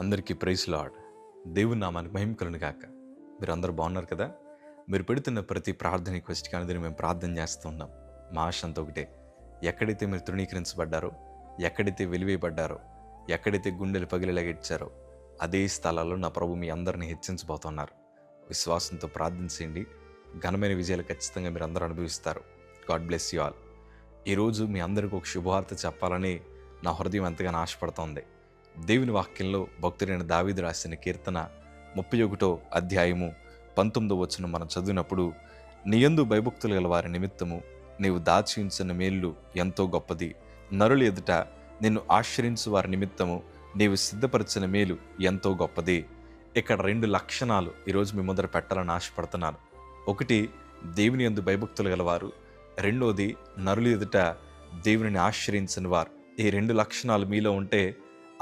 అందరికీ praise lord. దేవుని నామానికి మహిమ కలుగును గాక. మీరు అందరూ బాగున్నారు కదా? మీరు పెడుతున్న ప్రతి ప్రార్థన రిక్వెస్ట్‌కి అనుదినం మేము ప్రార్థన చేస్తూ ఉన్నాం. మా ఆశ అంతా ఒకటే, ఎక్కడైతే మీరు తృణీకరించబడ్డారో, ఎక్కడైతే వెలివేయబడ్డారో, ఎక్కడైతే గుండెలు పగిలేలాగా ఇచ్చారో అదే స్థలాల్లో నా ప్రభు మీ అందరినీ హెచ్చించబోతున్నారు. విశ్వాసంతో ప్రార్థించండి. ఘనమైన విజయాలు ఖచ్చితంగా మీరు అందరూ అనుభవిస్తారు. God bless you all. ఈరోజు మీ అందరికీ ఒక శుభవార్త చెప్పాలని నా హృదయం ఎంతగానో ఆశపడుతోంది. దేవుని వాక్యంలో భక్తుడైన దావీదు రాసిన కీర్తన 31 అధ్యాయము 19 వచనం మనం చదివినప్పుడు, నీ యందు భయభక్తులు గల వారి నిమిత్తము నీవు దాచి ఉంచిన మేళ్ళు ఎంతో గొప్పది, నరుల ఎదుట నిన్ను ఆశ్రయించు వారి నిమిత్తము నీవు సిద్ధపరిచిన మేలు ఎంతో గొప్పది. ఇక్కడ 2 లక్షణాలు ఈరోజు మీ ముందర పెట్టాలని ఆశపడుతున్నాను. ఒకటి, దేవుని యందు భయభక్తులు గలవారు. రెండోది, నరుల ఎదుట దేవునిని ఆశ్రయించిన వారు. ఈ 2 లక్షణాలు మీలో ఉంటే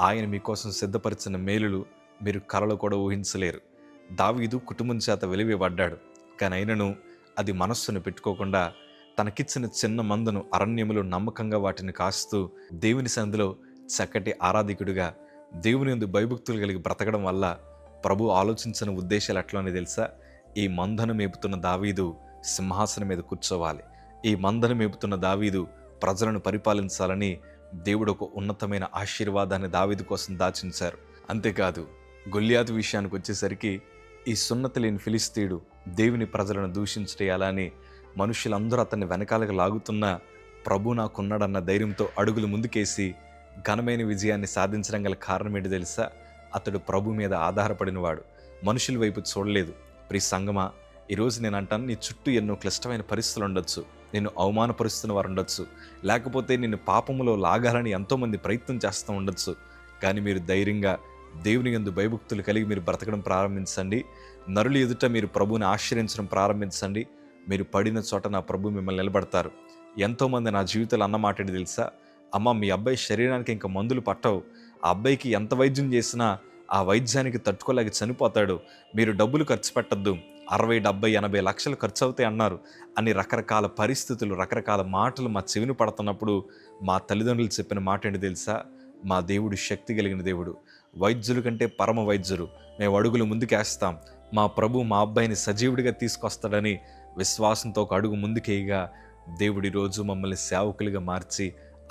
ఆయన మీకోసం సిద్ధపరిచిన మేలులు మీరు కలలో కూడా ఊహించలేరు. దావీదు కుటుంబం చేత వెలివేయబడ్డాడు, కానీ అయినను అది మనస్సును పెట్టుకోకుండా తనకిచ్చిన చిన్న మందను అరణ్యములో నమ్మకంగా వాటిని కాస్తూ దేవుని సన్నిధిలో చక్కటి ఆరాధికుడిగా దేవుని యందు భయభక్తులు కలిగి బ్రతకడం వల్ల ప్రభు ఆలోచించిన ఉద్దేశాలు ఎట్లని తెలుసా? ఈ మందను మేపుతున్న దావీదు సింహాసనం మీద కూర్చోవాలి. ఈ మందను మేపుతున్న దావీదు ప్రజలను పరిపాలించాలని దేవుడు ఒక ఉన్నతమైన ఆశీర్వాదాన్ని దావీదు కోసం దాచించారు. అంతేకాదు, గొల్లియాతు విషయానికి వచ్చేసరికి ఈ సున్నతి లేని ఫిలిస్తీయుడు దేవుని ప్రజలను దూషించేయాలని మనుషులందరూ అతన్ని వెనకాలకు లాగుతున్న ప్రభు నాకున్నాడన్న ధైర్యంతో అడుగులు ముందుకేసి ఘనమైన విజయాన్ని సాధించడం గల కారణం ఏంటి తెలుసా? అతడు ప్రభు మీద ఆధారపడినవాడు, మనుషుల వైపు చూడలేదు. ప్రియ సంగమా, ఈరోజు నేను అంటాను, నీ చుట్టూ ఎన్నో క్లిష్టమైన పరిస్థితులు ఉండొచ్చు, నిన్ను అవమానపరుస్తున్న వారు ఉండొచ్చు, లేకపోతే నిన్ను పాపములో లాగాలని ఎంతోమంది ప్రయత్నం చేస్తూ ఉండొచ్చు. కానీ మీరు ధైర్యంగా దేవుని యందు భయభక్తులు కలిగి మీరు బ్రతకడం ప్రారంభించండి. నరుల ఎదుట మీరు ప్రభువుని ఆశ్రయించడం ప్రారంభించండి. మీరు పడిన చోట నా ప్రభు మిమ్మల్ని నిలబడతారు. ఎంతోమంది నా జీవితంలో అన్నమాట ఏంటి తెలుసా? అమ్మ, మీ అబ్బాయి శరీరానికి ఇంకా మందులు పట్టవు, ఆ అబ్బాయికి ఎంత వైద్యం చేసినా ఆ వైద్యానికి తట్టుకోలేక చనిపోతాడు, మీరు డబ్బులు ఖర్చు పెట్టద్దు, 60, 70, 80 లక్షలు ఖర్చు అవుతాయి అన్నారు అని రకరకాల పరిస్థితులు, రకరకాల మాటలు మా చెవిని పడుతున్నప్పుడు మా తల్లిదండ్రులు చెప్పిన మాట ఏంటి తెలుసా? మా దేవుడు శక్తి కలిగిన దేవుడు, వైద్యుల కంటే పరమ వైద్యుడు, మేము అడుగులు ముందుకేస్తాం, మా ప్రభు మా అబ్బాయిని సజీవుడిగా తీసుకొస్తాడని విశ్వాసంతో ఒక అడుగు ముందుకేయగా దేవుడు ఈరోజు మమ్మల్ని సేవకులుగా మార్చి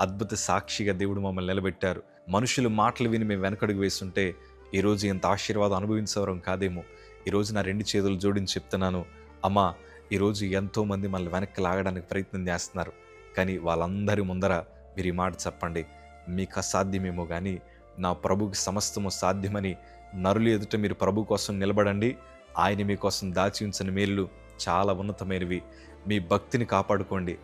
అద్భుత సాక్షిగా దేవుడు మమ్మల్ని నిలబెట్టారు. మనుషులు మాటలు విని మేము వెనకడుగు వేస్తుంటే ఈరోజు ఎంత ఆశీర్వాదం అనుభవించేవారం కాదేమో. ఈరోజు నా 2 చేతులు జోడించి చెప్తున్నాను, అమ్మా, ఈరోజు ఎంతోమంది మనల్ని వెనక్కి లాగడానికి ప్రయత్నం చేస్తున్నారు, కానీ వాళ్ళందరి ముందర మీరు ఈ మాట చెప్పండి, మీకు అసాధ్యమేమో కానీ నా ప్రభుకి సమస్తము సాధ్యమని నరులు ఎదుట మీరు ప్రభు కోసం నిలబడండి. ఆయన మీకోసం దాచి ఉంచిన మేలు చాలా ఉన్నతమైనవి. మీ భక్తిని కాపాడుకోండి.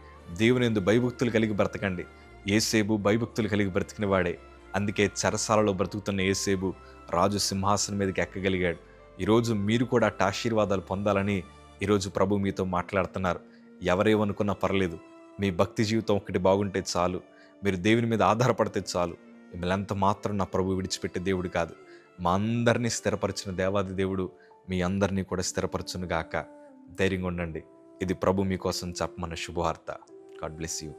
దేవుని యందు భయభక్తులు కలిగి బ్రతకండి. యేసేబు భయభక్తులు కలిగి బ్రతికిన వాడే, అందుకే చెరసాలలో బ్రతుకుతున్న యేసేబు రాజు సింహాసనం మీదకి ఎక్కగలిగాడు. ఈరోజు మీరు కూడా అట్ట ఆశీర్వాదాలు పొందాలని ఈరోజు ప్రభు మీతో మాట్లాడుతున్నారు. ఎవరేమనుకున్నా పర్లేదు, మీ భక్తి జీవితం ఒకటి బాగుంటే చాలు, మీరు దేవుని మీద ఆధారపడితే చాలు. మిమ్మల్ని ఎంత మాత్రం నా ప్రభు విడిచిపెట్టే దేవుడు కాదు. మా అందరినీ స్థిరపరిచిన దేవాది దేవుడు మీ అందరినీ కూడా స్థిరపరచును గాక. ధైర్యంగా ఉండండి. ఇది ప్రభు మీకోసం చెప్పమన్న శుభవార్త. God bless you.